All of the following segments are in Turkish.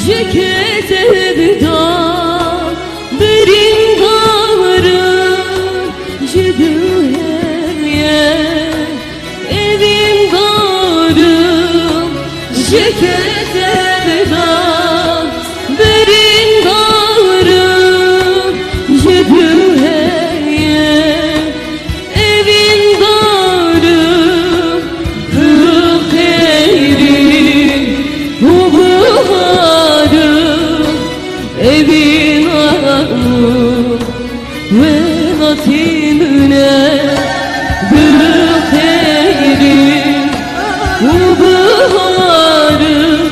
je que sevdam derin dağlarım, je dünyaya evim darım, je que sevdam derin dağlarım, je dünyaya evim darım, bu kheyrin bu baharım, evin ağım ve latimüne, bu kheyrin bu baharım,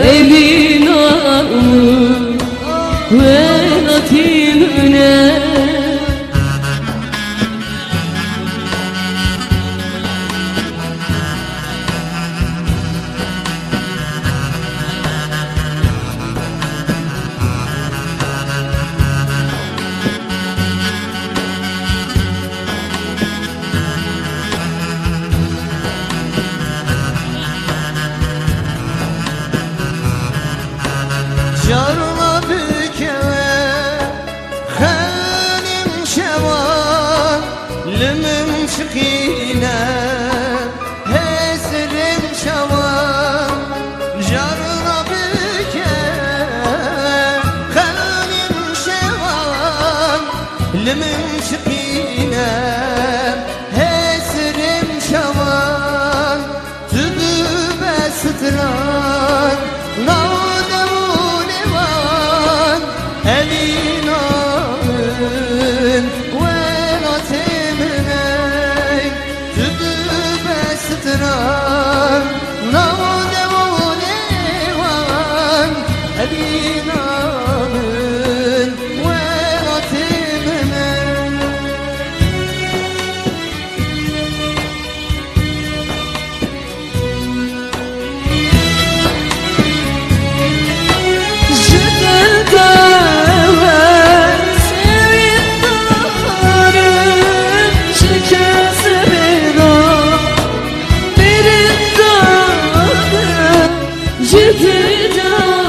evin ağım ve latimüne. Jarla bükeve xelim şevan lümüm çıkine hesrim şevan. Jarla bükeve xelim şevan lümüm çıkine hesrim şevan. Tübü sıtran evin ağın ve latimine, tüdübe sıtıran navdevu nevan, evin ağın ve latimine. Je te donne